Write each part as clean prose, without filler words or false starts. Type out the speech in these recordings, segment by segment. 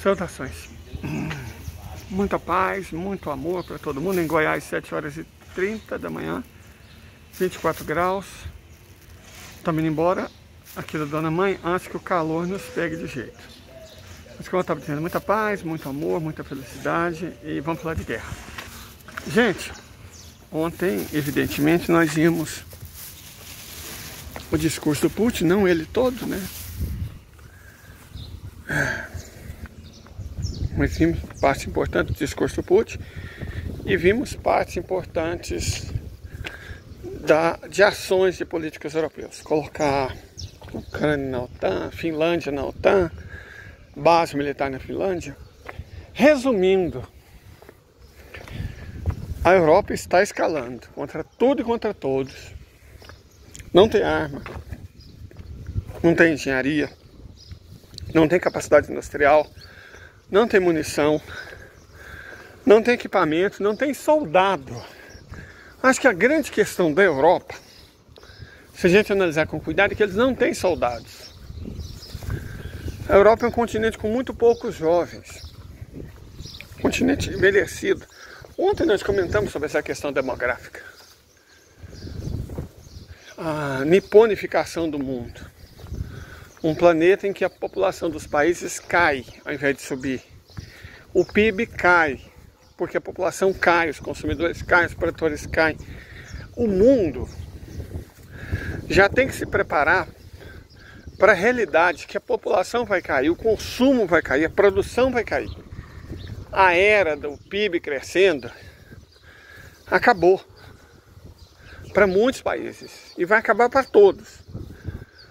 Saudações. Muita paz, muito amor para todo mundo. Em Goiás, 7h30 da manhã, 24 graus. Estamos indo embora aqui da Dona Mãe antes que o calor nos pegue de jeito. Mas como eu estava dizendo, muita paz, muito amor, muita felicidade e vamos falar de guerra. Gente, ontem, evidentemente, nós vimos o discurso do Putin, não ele todo, né? Mas vimos partes importantes do discurso do Putin e vimos partes importantes de ações de políticas europeias. Colocar Ucrânia na OTAN, Finlândia na OTAN, base militar na Finlândia. Resumindo, a Europa está escalando contra tudo e contra todos. Não tem arma, não tem engenharia, não tem capacidade industrial, não tem munição, não tem equipamento, não tem soldado. Acho que a grande questão da Europa, se a gente analisar com cuidado, é que eles não têm soldados. A Europa é um continente com muito poucos jovens, continente envelhecido. Ontem nós comentamos sobre essa questão demográfica, a niponificação do mundo. Um planeta em que a população dos países cai ao invés de subir. O PIB cai, porque a população cai, os consumidores caem, os produtores caem. O mundo já tem que se preparar para a realidade que a população vai cair, o consumo vai cair, a produção vai cair. A era do PIB crescendo acabou para muitos países e vai acabar para todos.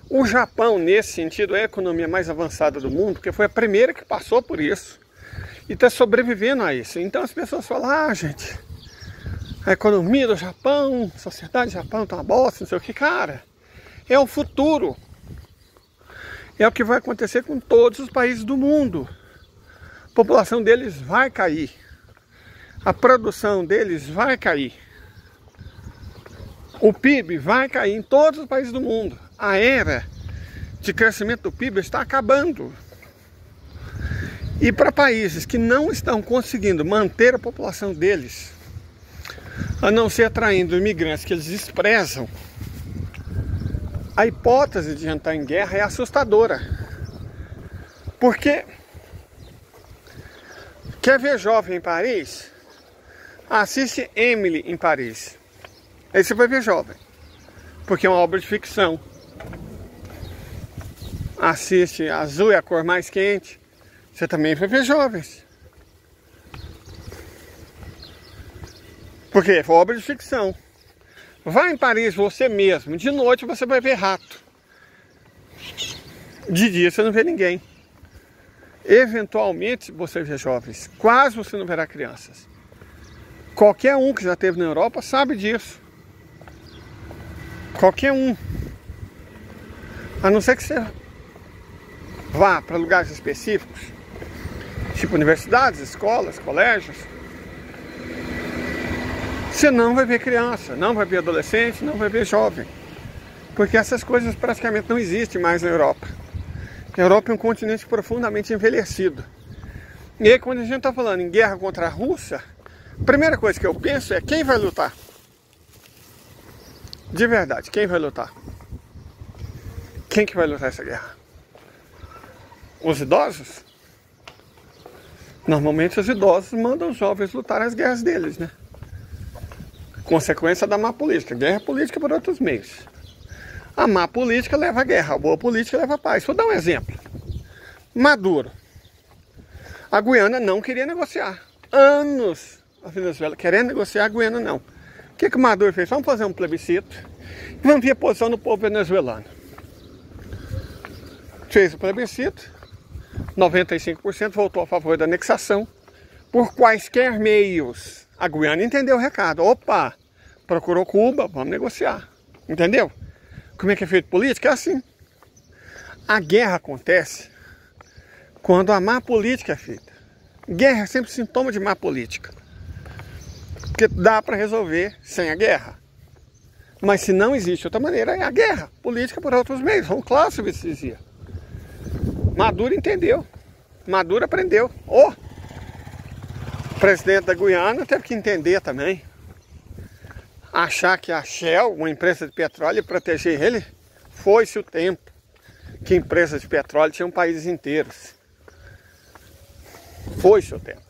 O Japão, nesse sentido, é a economia mais avançada do mundo, porque foi a primeira que passou por isso e está sobrevivendo a isso. Então as pessoas falam, gente, a economia do Japão, a sociedade do Japão está uma bosta, não sei o que. Cara, é o futuro. É o que vai acontecer com todos os países do mundo. A população deles vai cair. A produção deles vai cair. O PIB vai cair em todos os países do mundo. A era de crescimento do PIB está acabando. E para países que não estão conseguindo manter a população deles, a não ser atraindo imigrantes que eles desprezam, a hipótese de entrar em guerra é assustadora. Porque quer ver Jovem em Paris? Assiste Emily em Paris. Aí você vai ver Jovem, porque é uma obra de ficção. Assiste Azul é a cor mais quente, você também vai ver Jovens. Porque é obra de ficção. Vai em Paris você mesmo, de noite você vai ver rato. De dia você não vê ninguém. Eventualmente você vê jovens, quase você não verá crianças. Qualquer um que já esteve na Europa sabe disso. Qualquer um. A não ser que você vá para lugares específicos, tipo universidades, escolas, colégios. Você não vai ver criança, não vai ver adolescente, não vai ver jovem. Porque essas coisas praticamente não existem mais na Europa. A Europa é um continente profundamente envelhecido. E aí quando a gente está falando em guerra contra a Rússia, a primeira coisa que eu penso é quem vai lutar? De verdade, quem vai lutar? Quem que vai lutar essa guerra? Os idosos? Normalmente os idosos mandam os jovens lutar as guerras deles, né? Consequência da má política. Guerra política por outros meios. A má política leva a guerra, a boa política leva a paz. Vou dar um exemplo. Maduro. A Guiana não queria negociar. Anos a Venezuela querendo negociar, a Guiana não. O que o Maduro fez? Vamos fazer um plebiscito e vamos ver a posição do povo venezuelano. Fez o plebiscito, 95% votou a favor da anexação, por quaisquer meios. A Guiana entendeu o recado. Opa, procurou Cuba, vamos negociar. Entendeu? Como é que é feito política? É assim. A guerra acontece quando a má política é feita. Guerra é sempre sintoma de má política. Porque dá para resolver sem a guerra. Mas se não existe outra maneira, é a guerra. Política por outros meios. Vamos claro, se dizia. Maduro entendeu. Maduro aprendeu. O presidente da Guiana teve que entender também. Achar que a Shell, uma empresa de petróleo, ia proteger ele. Foi-se o tempo que empresas de petróleo tinham países inteiros. Foi-se o tempo.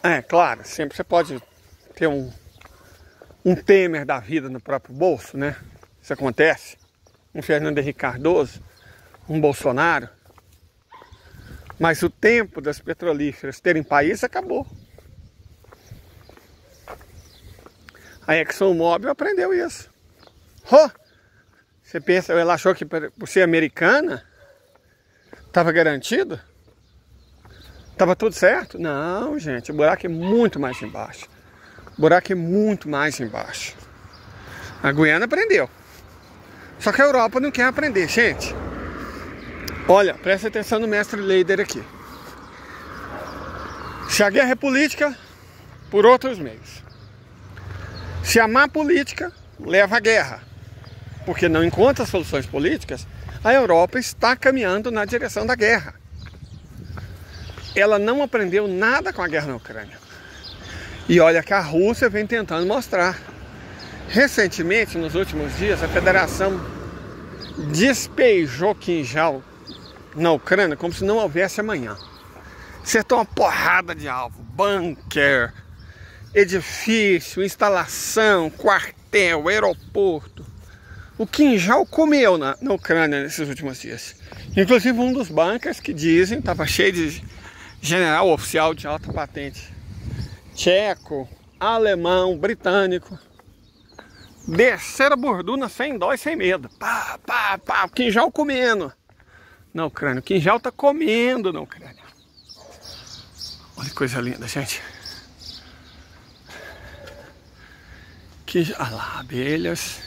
É, claro, sempre você pode ter um Temer da vida no próprio bolso, né? Isso acontece. Um Fernando Henrique Cardoso, um Bolsonaro. Mas o tempo das petrolíferas terem país acabou. A ExxonMobil aprendeu isso. Você pensa, ela achou que por ser americana estava garantido? Estava tudo certo? Não, gente, o buraco é muito mais embaixo. O buraco é muito mais embaixo. A Guiana aprendeu. Só que a Europa não quer aprender, gente. Olha, presta atenção no mestre Leider aqui. Se a guerra é política, por outros meios. Se a má política, leva à guerra. Porque não encontra soluções políticas, a Europa está caminhando na direção da guerra. Ela não aprendeu nada com a guerra na Ucrânia. E olha que a Rússia vem tentando mostrar. Recentemente, nos últimos dias, a Federação despejou quinjal na Ucrânia como se não houvesse amanhã. Acertou uma porrada de alvo, bunker, edifício, instalação, quartel, aeroporto. O quinjal comeu na Ucrânia nesses últimos dias. Inclusive um dos bunkers que dizem, estava cheio de general oficial de alta patente. Tcheco, alemão, britânico. Desceram a borduna sem dó e sem medo. Pá, pá, pá, o quinjal comendo na Ucrânia. O quinjal está comendo na Ucrânia. Olha que coisa linda, gente. Olha lá, abelhas.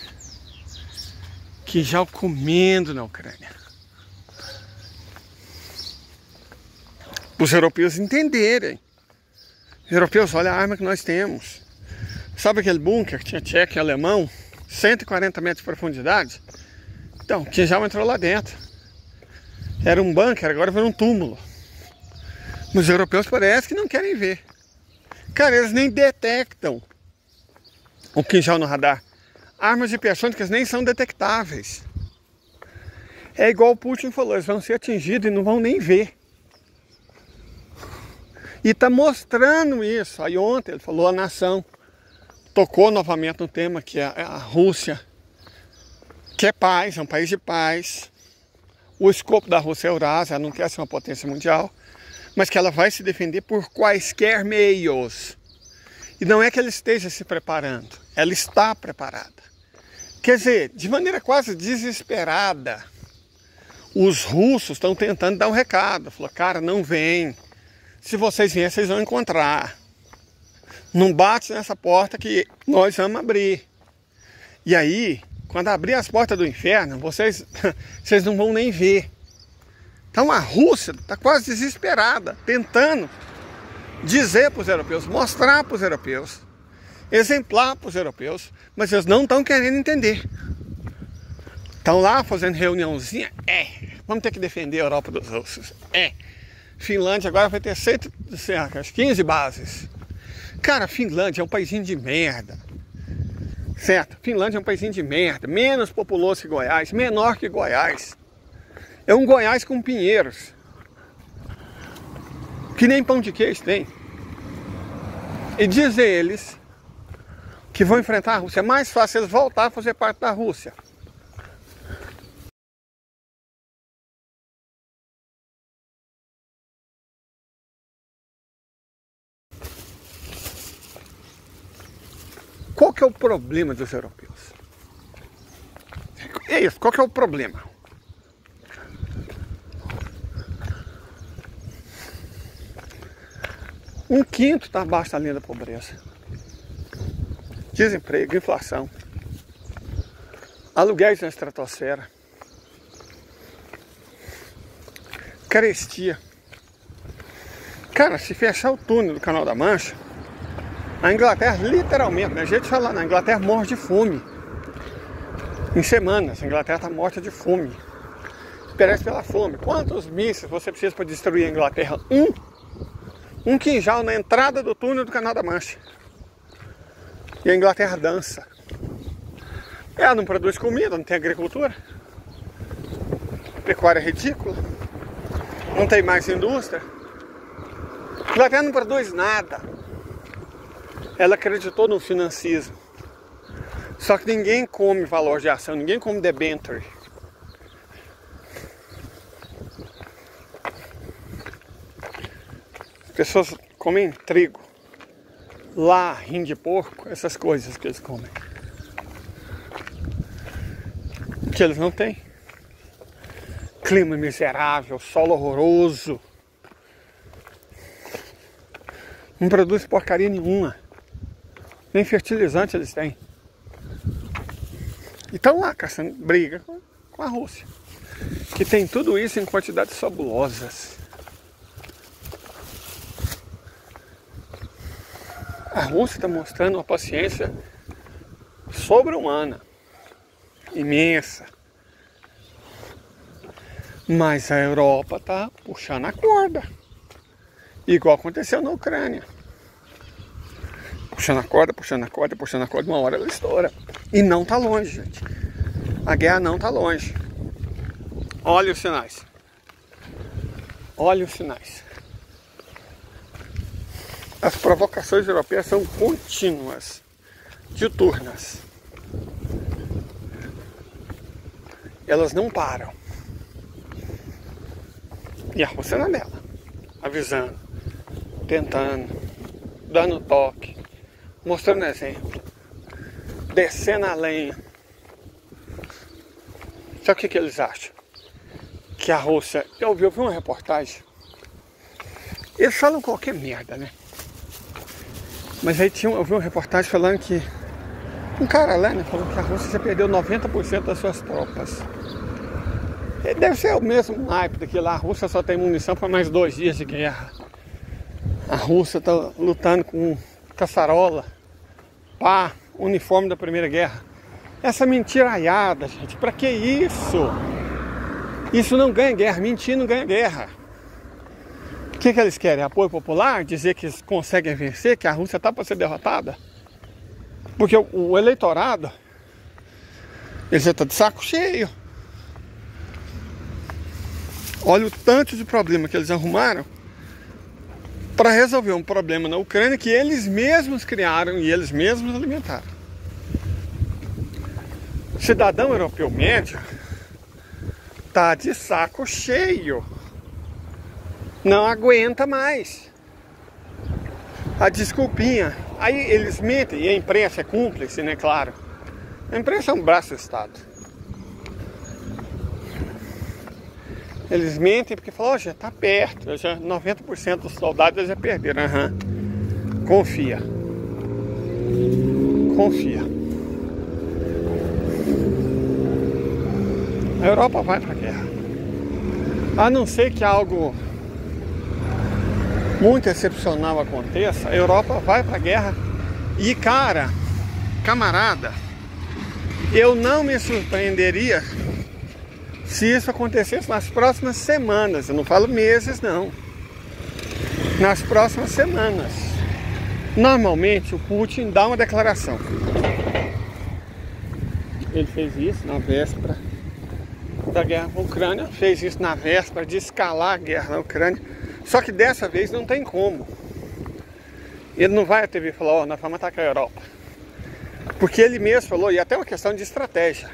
Quinjal comendo na Ucrânia. Os europeus entenderem. Os europeus, olha a arma que nós temos. Sabe aquele bunker que tinha tcheco e alemão? 140 metros de profundidade? Então, o quinjal entrou lá dentro. Era um bunker, agora virou um túmulo. Mas os europeus parece que não querem ver. Cara, eles nem detectam o quinjal no radar. Armas hipersônicas nem são detectáveis. É igual o Putin falou, eles vão ser atingidos e não vão nem ver. E está mostrando isso. Aí ontem ele falou, a nação tocou novamente no tema que a Rússia quer paz, é um país de paz. O escopo da Rússia é a Eurásia, ela não quer ser uma potência mundial, mas que ela vai se defender por quaisquer meios. E não é que ela esteja se preparando, ela está preparada. Quer dizer, de maneira quase desesperada, os russos estão tentando dar um recado. Falou, cara, não vem. Se vocês vierem, vocês vão encontrar. Não bate nessa porta que nós vamos abrir. E aí, quando abrir as portas do inferno, vocês não vão nem ver. Então a Rússia está quase desesperada, tentando dizer para os europeus, mostrar para os europeus, exemplar para os europeus, mas eles não estão querendo entender. Estão lá fazendo reuniãozinha, vamos ter que defender a Europa dos russos, Finlândia agora vai ter 15 bases. Cara, Finlândia é um paísinho de merda. Certo? Finlândia é um paísinho de merda. Menos populoso que Goiás. Menor que Goiás. É um Goiás com pinheiros. Que nem pão de queijo tem. E dizem eles que vão enfrentar a Rússia. É mais fácil eles voltar a fazer parte da Rússia. Qual que é o problema dos europeus? É isso, qual que é o problema? Um quinto está abaixo da linha da pobreza. Desemprego, inflação. Aluguéis na estratosfera. Carestia. Cara, se fechar o túnel do Canal da Mancha, a Inglaterra, literalmente, né? A gente fala, na Inglaterra morre de fome. Em semanas, a Inglaterra está morta de fome. perece pela fome. Quantos mísseis você precisa para destruir a Inglaterra? Um quinjal na entrada do túnel do Canal da Mancha. E a Inglaterra dança. Ela não produz comida, não tem agricultura. Pecuária é ridícula. Não tem mais indústria. A Inglaterra não produz nada. Ela acreditou no financismo. Só que ninguém come valor de ação, ninguém come debenture. As pessoas comem trigo, lá, rim de porco, essas coisas que eles comem. Que eles não têm. Clima miserável, solo horroroso. Não produz porcaria nenhuma. Nem fertilizante eles têm. E estão lá caçando briga com a Rússia. Que tem tudo isso em quantidades fabulosas. A Rússia está mostrando uma paciência sobre-humana. Imensa. Mas a Europa está puxando a corda. Igual aconteceu na Ucrânia. Puxando a corda, puxando a corda, puxando a corda, uma hora ela estoura. E não está longe, gente. A guerra não está longe. Olha os sinais. Olha os sinais. As provocações europeias são contínuas, diuturnas. Elas não param. E a Rússia na dela, avisando, tentando, dando toque, mostrando exemplo, descendo a lenha. Sabe o que eles acham? Que a Rússia... Eu vi uma reportagem. Eles falam qualquer merda, né? Mas aí eu vi uma reportagem falando que... Um cara lá, né, falou que a Rússia já perdeu 90% das suas tropas. Deve ser o mesmo naipe daqui lá. A Rússia só tem munição para mais 2 dias de guerra. A Rússia está lutando com caçarola, pá, uniforme da Primeira Guerra. Essa mentiraiada, gente, pra que isso? Isso não ganha guerra, mentir não ganha guerra. O que eles querem? Apoio popular? Dizer que eles conseguem vencer, que a Rússia está para ser derrotada? Porque o eleitorado, ele já está de saco cheio. Olha o tanto de problema que eles arrumaram para resolver um problema na Ucrânia que eles mesmos criaram e eles mesmos alimentaram. O cidadão europeu médio tá de saco cheio. Não aguenta mais. A desculpinha. Aí eles mentem, e a imprensa é cúmplice, né? Claro. A imprensa é um braço do Estado. Eles mentem porque falam, já tá perto, já 90% dos soldados já perderam. Confia. Confia. A Europa vai pra guerra. A não ser que algo muito excepcional aconteça, a Europa vai pra guerra. E camarada, eu não me surpreenderia se isso acontecesse nas próximas semanas. Eu não falo meses, não. Nas próximas semanas. Normalmente o Putin dá uma declaração. Ele fez isso na véspera da guerra na Ucrânia, fez isso na véspera de escalar a guerra na Ucrânia. Só que dessa vez não tem como. Ele não vai à TV e falar, nós vamos atacar a Europa. Porque ele mesmo falou, e até uma questão de estratégia.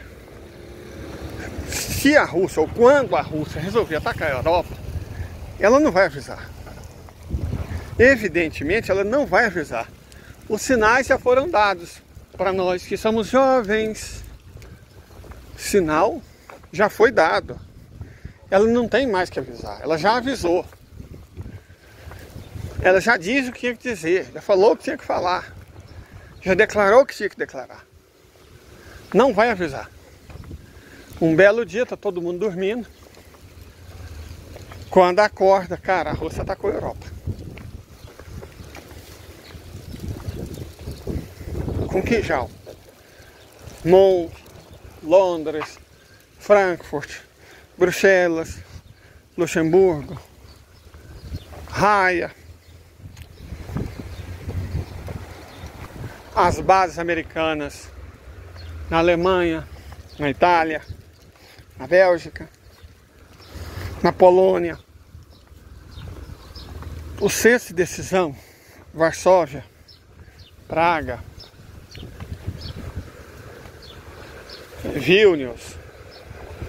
Se a Rússia, ou quando a Rússia resolver atacar a Europa, ela não vai avisar. Evidentemente, ela não vai avisar. Os sinais já foram dados para nós que somos jovens. Sinal já foi dado. Ela não tem mais que avisar. Ela já avisou. Ela já diz o que tinha que dizer. Já falou o que tinha que falar. Já declarou o que tinha que declarar. Não vai avisar. Um belo dia, tá todo mundo dormindo. Quando acorda, cara, a Rússia atacou a Europa. Com quinjal. Mons, Londres, Frankfurt, Bruxelas, Luxemburgo, Haia, as bases americanas na Alemanha, na Itália, na Bélgica, na Polônia. O centro de decisão, Varsóvia, Praga, Vilnius,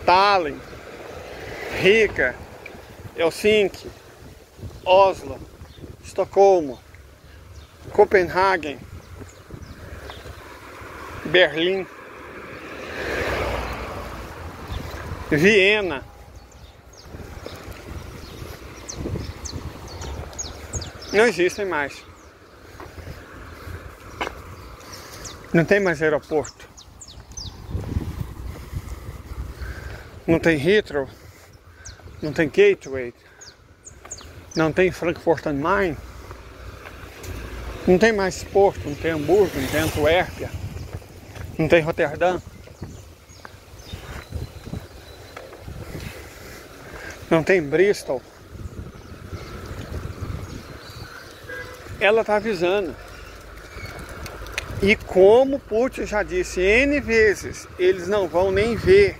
Tallinn, Riga, Helsinki, Oslo, Estocolmo, Copenhague, Berlim, Viena, não existem mais. Não tem mais aeroporto. Não tem Heathrow. Não tem Gateway. Não tem Frankfurt am Main. Não tem mais Porto. Não tem Hamburgo. Não tem Antuérpia. Não tem Roterdã. Não tem Bristol. Ela está avisando. E como Putin já disse N vezes, eles não vão nem ver.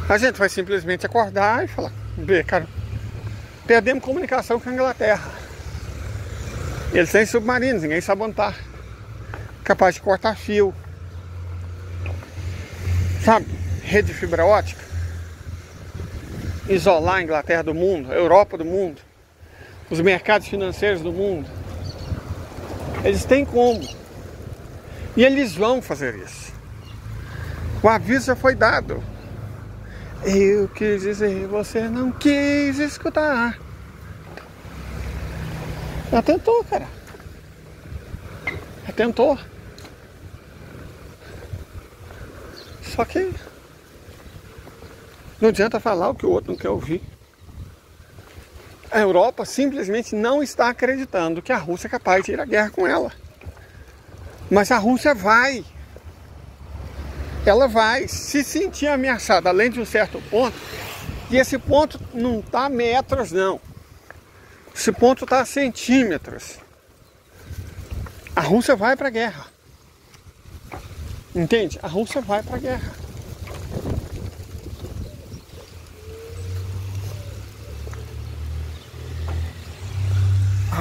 A gente vai simplesmente acordar e falar, vê, cara, perdemos comunicação com a Inglaterra. Eles têm submarinos, ninguém sabe onde tá. Capaz de cortar fio. Sabe? Rede de fibra ótica. Isolar a Inglaterra do mundo, a Europa do mundo. Os mercados financeiros do mundo. Eles têm como. E eles vão fazer isso. O aviso já foi dado. Eu quis dizer, você não quis escutar. Já tentou, cara. Já tentou. Só que não adianta falar o que o outro não quer ouvir. A Europa simplesmente não está acreditando que a Rússia é capaz de ir à guerra com ela. Mas a Rússia vai. Ela vai se sentir ameaçada, além de um certo ponto. E esse ponto não está a metros, não. Esse ponto está a centímetros. A Rússia vai para a guerra. Entende? A Rússia vai para a guerra.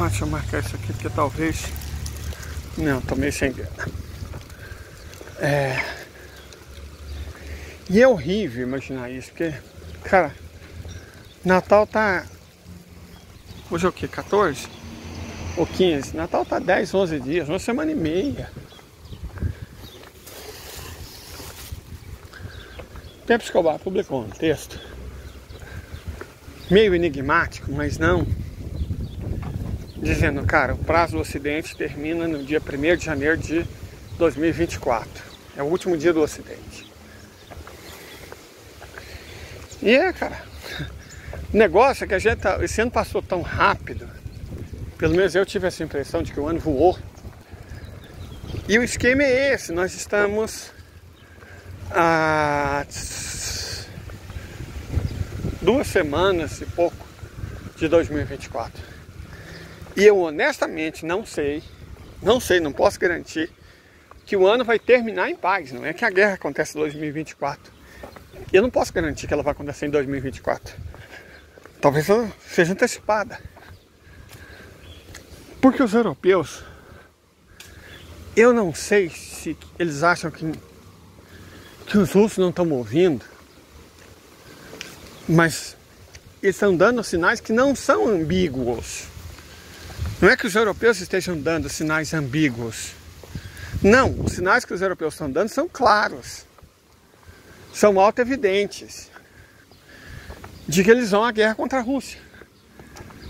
Deixa eu marcar isso aqui, porque talvez... Não, tô meio sem grana. E é horrível imaginar isso, porque, cara, Natal tá... Hoje é o quê? 14? Ou 15? Natal tá 10, 11 dias, uma semana e meia. Pepe Escobar publicou um texto meio enigmático, mas não, dizendo, cara, o prazo do Ocidente termina no dia 1º de janeiro de 2024. É o último dia do Ocidente. E cara, o negócio é que esse ano passou tão rápido, pelo menos eu tive essa impressão de que o ano voou. E o esquema é esse, nós estamos há 2 semanas e pouco de 2024. E eu honestamente não sei, não posso garantir que o ano vai terminar em paz. Não é que a guerra acontece em 2024. Eu não posso garantir que ela vai acontecer em 2024. Talvez ela seja antecipada. Porque os europeus, eu não sei se eles acham que os russos não estão ouvindo, mas eles estão dando sinais que não são ambíguos. Não é que os europeus estejam dando sinais ambíguos. Não, os sinais que os europeus estão dando são claros. São auto-evidentes. De que eles vão à guerra contra a Rússia.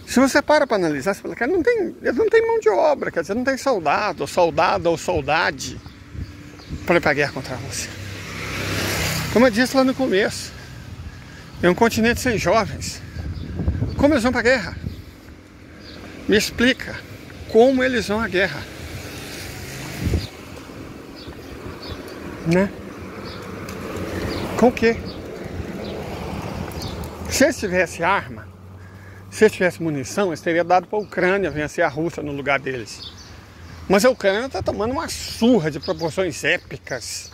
Se você para analisar, você fala, cara, eles não tem mão de obra, quer dizer, não tem soldado ou soldade para ir para a guerra contra a Rússia. Como eu disse lá no começo, é um continente sem jovens. Como eles vão para a guerra? Me explica como eles vão à guerra. Né? Com o quê? Se eles tivessem arma, se eles tivessem munição, eles teriam dado para a Ucrânia vencer a Rússia no lugar deles. Mas a Ucrânia está tomando uma surra de proporções épicas.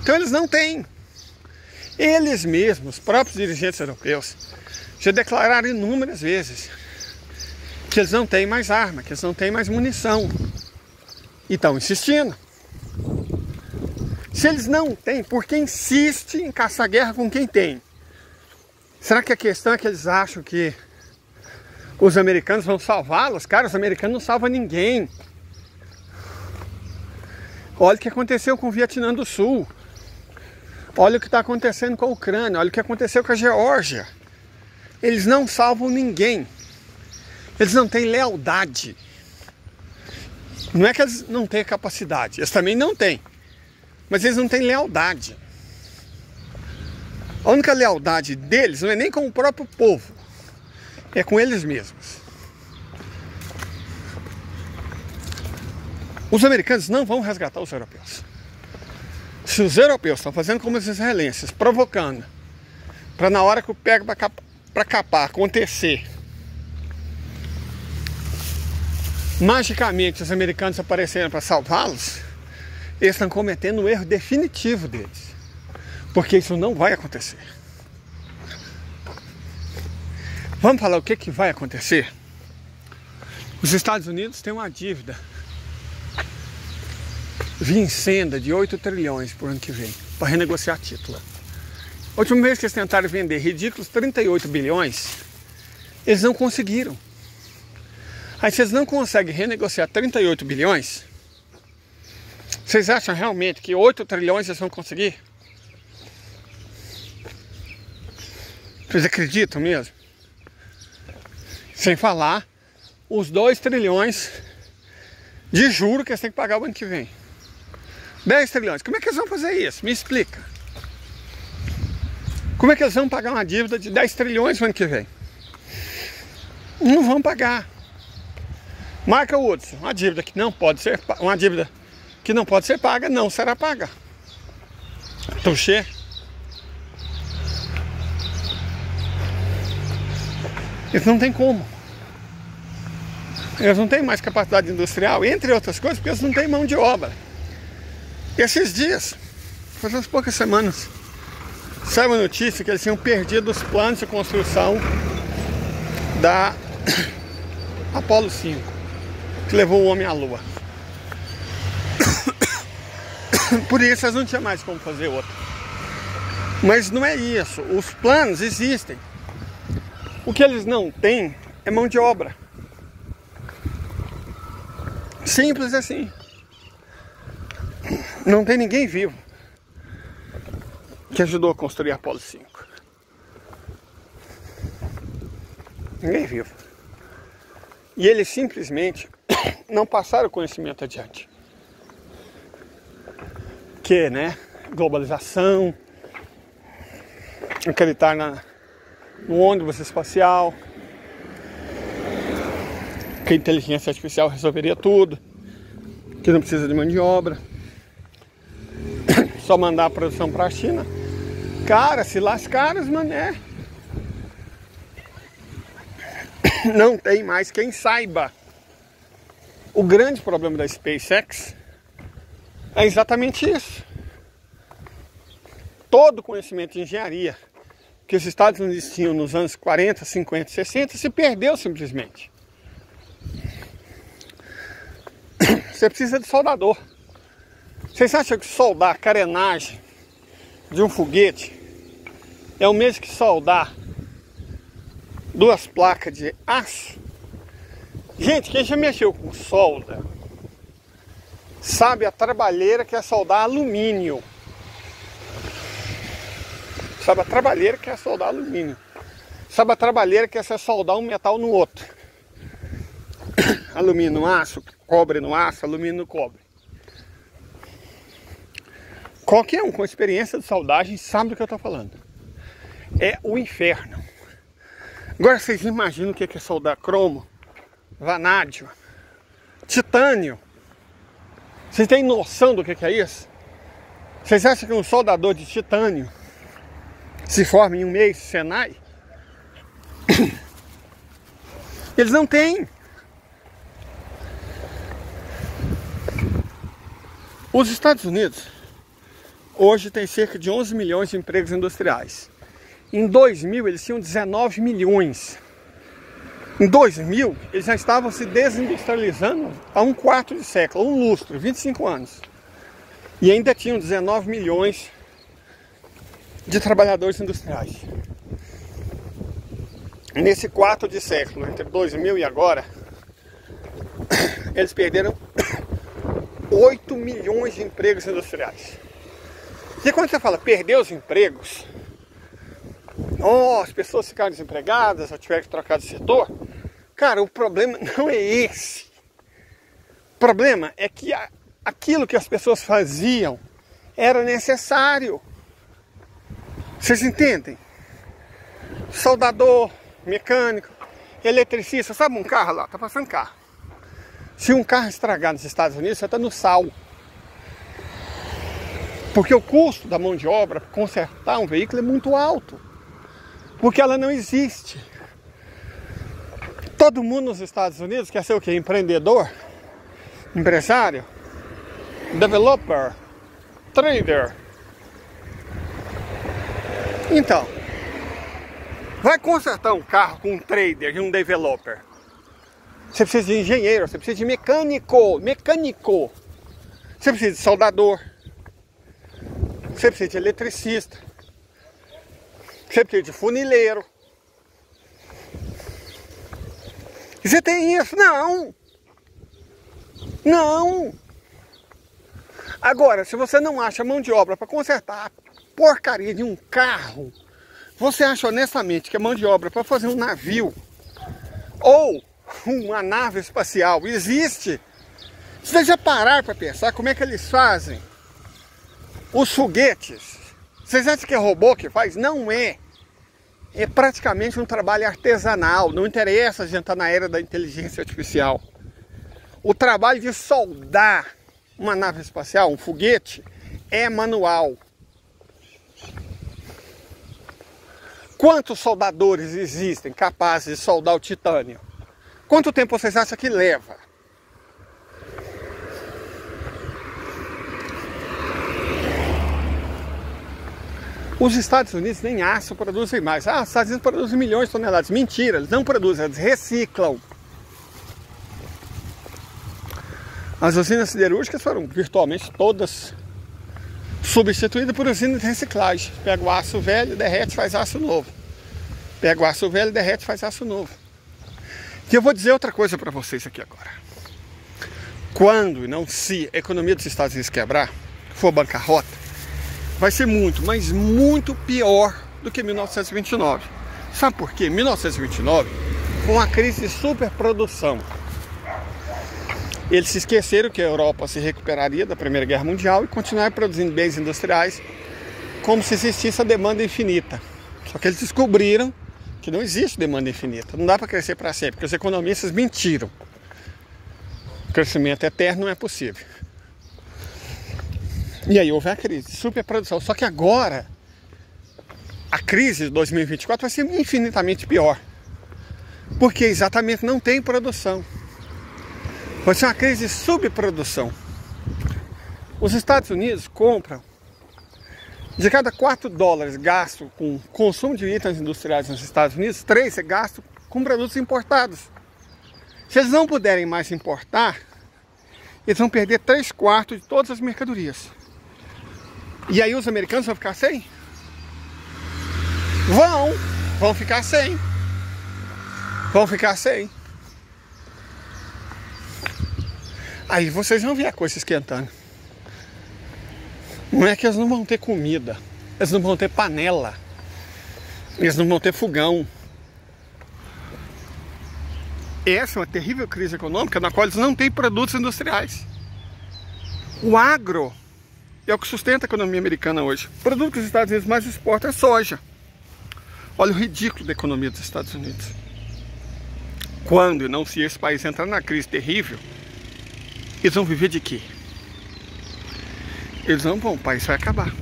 Então eles não têm. Eles mesmos, os próprios dirigentes europeus, já declararam inúmeras vezes que eles não têm mais arma, que eles não têm mais munição. E estão insistindo. Se eles não têm, por que insiste em caçar guerra com quem tem? Será que a questão é que eles acham que os americanos vão salvá-los? Cara, os americanos não salvam ninguém. Olha o que aconteceu com o Vietnã do Sul. Olha o que está acontecendo com a Ucrânia. Olha o que aconteceu com a Geórgia. Eles não salvam ninguém. Eles não têm lealdade. Não é que eles não têm capacidade. Eles também não têm. Mas eles não têm lealdade. A única lealdade deles não é nem com o próprio povo. É com eles mesmos. Os americanos não vão resgatar os europeus. Se os europeus estão fazendo como os israelenses, provocando, para na hora que o pega para capar acontecer, magicamente os americanos apareceram para salvá-los, eles estão cometendo um erro definitivo deles. Porque isso não vai acontecer. Vamos falar o que vai acontecer? Os Estados Unidos têm uma dívida vincenda de 8 trilhões por ano que vem, para renegociar título. A última vez que eles tentaram vender ridículos 38 bilhões, eles não conseguiram. Aí se eles não conseguem renegociar 38 bilhões, vocês acham realmente que 8 trilhões eles vão conseguir? Vocês acreditam mesmo? Sem falar os 2 trilhões de juros que eles têm que pagar o ano que vem. 10 trilhões. Como é que eles vão fazer isso? Me explica. Como é que eles vão pagar uma dívida de 10 trilhões no ano que vem? Não vão pagar. Marca Hudson, uma dívida que não pode ser paga, não será paga. Touché. Eles não têm como. Eles não têm mais capacidade industrial, entre outras coisas, porque eles não têm mão de obra. E esses dias, faz umas poucas semanas, saiu a notícia que eles tinham perdido os planos de construção da Apollo 5, que levou o homem à Lua. Por isso eles não tinham mais como fazer outra. Mas não é isso, os planos existem. O que eles não têm é mão de obra. Simples assim. Não tem ninguém vivo que ajudou a construir a Apollo 5. Ninguém vivo. E eles simplesmente não passaram o conhecimento adiante. Que, né? Globalização, acreditar no ônibus espacial, que a inteligência artificial resolveria tudo, que não precisa de mão de obra, só mandar a produção para a China. Cara, se lascaram os mané. Não tem mais quem saiba. O grande problema da SpaceX é exatamente isso. Todo o conhecimento de engenharia que os Estados Unidos tinham nos anos 40, 50, 60 se perdeu simplesmente. Você precisa de soldador. Vocês acham que soldar a carenagem de um foguete é o mesmo que soldar 2 placas de aço? Gente, quem já mexeu com solda sabe a trabalheira que é soldar alumínio. Sabe a trabalheira que é soldar alumínio. Sabe a trabalheira que é soldar um metal no outro. Alumínio no aço, cobre no aço, alumínio no cobre. Qualquer um com experiência de soldagem sabe do que eu estou falando. É o inferno. Agora vocês imaginam o que é soldar cromo, vanádio, titânio. Vocês têm noção do que é isso? Vocês acham que um soldador de titânio se forma em um mês, Senai? Eles não têm. Os Estados Unidos hoje tem cerca de 11 milhões de empregos industriais. Em 2000 eles tinham 19 milhões. Em 2000 eles já estavam se desindustrializando há um quarto de século, um lustro, 25 anos. E ainda tinham 19 milhões de trabalhadores industriais. Nesse quarto de século, entre 2000 e agora, eles perderam 8 milhões de empregos industriais. E quando você fala perder os empregos, as pessoas ficaram desempregadas ou tiveram que trocar de setor, cara, o problema não é esse. O problema é que aquilo que as pessoas faziam era necessário. Vocês entendem? Soldador, mecânico, eletricista, sabe um carro lá? Tá passando carro. Se um carro estragar nos Estados Unidos, você está no sal. Porque o custo da mão de obra para consertar um veículo é muito alto. Porque ela não existe. Todo mundo nos Estados Unidos quer ser o quê? Empreendedor, empresário, developer, trader. Então, vai consertar um carro com um trader e um developer. Você precisa de engenheiro, você precisa de mecânico. Você precisa de soldador. Você precisa de eletricista. Você precisa de funileiro. E você tem isso? Não. Agora, se você não acha mão de obra para consertar a porcaria de um carro, você acha honestamente que a mão de obra para fazer um navio ou uma nave espacial existe? Você já parar para pensar como é que eles fazem os foguetes? Vocês acham que é robô que faz? Não é. É praticamente um trabalho artesanal. Não interessa a gente estar na era da inteligência artificial. O trabalho de soldar uma nave espacial, um foguete, é manual. Quantos soldadores existem capazes de soldar o titânio? Quanto tempo vocês acham que leva? Os Estados Unidos nem aço produzem mais. Os Estados Unidos produzem milhões de toneladas. Mentira, eles não produzem, eles reciclam. As usinas siderúrgicas foram virtualmente todas substituídas por usinas de reciclagem. Pega o aço velho, derrete, faz aço novo. Pega o aço velho, derrete, faz aço novo. E eu vou dizer outra coisa para vocês aqui agora. Quando e não se a economia dos Estados Unidos quebrar, for bancarrota, vai ser muito, mas muito pior do que 1929. Sabe por quê? 1929 foi uma crise de superprodução. Eles se esqueceram que a Europa se recuperaria da Primeira Guerra Mundial e continuaram produzindo bens industriais como se existisse a demanda infinita. Só que eles descobriram que não existe demanda infinita. Não dá para crescer para sempre, porque os economistas mentiram. O crescimento eterno não é possível. E aí houve a crise de superprodução. Só que agora, a crise de 2024 vai ser infinitamente pior. Porque exatamente não tem produção. Vai ser uma crise de subprodução. Os Estados Unidos compram, de cada 4 dólares gasto com consumo de itens industriais nos Estados Unidos, 3 é gasto com produtos importados. Se eles não puderem mais importar, eles vão perder 3/4 de todas as mercadorias. E aí os americanos vão ficar sem? Vão ficar sem. Vão ficar sem. Aí vocês vão ver a coisa esquentando. Não é que eles não vão ter comida, eles não vão ter panela, eles não vão ter fogão. Essa é uma terrível crise econômica na qual eles não têm produtos industriais. O agro é o que sustenta a economia americana hoje. O produto que os Estados Unidos mais exportam é soja. Olha o ridículo da economia dos Estados Unidos. Quando e não se esse país entrar na crise terrível, eles vão viver de quê? eles não vão, o país vai acabar.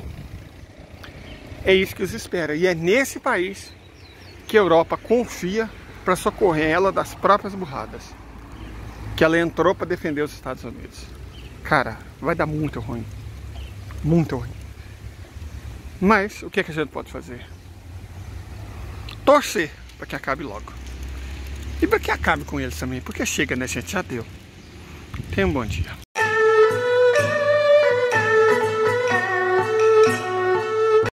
É isso que os espera. E é nesse país que a Europa confia para socorrer ela das próprias burradas. Que ela entrou para defender os Estados Unidos. Cara, vai dar muito ruim. Muito ruim. Mas o que a gente pode fazer? Torcer para que acabe logo. E para que acabe com eles também. Porque chega, né, gente? Já deu. Tenha um bom dia.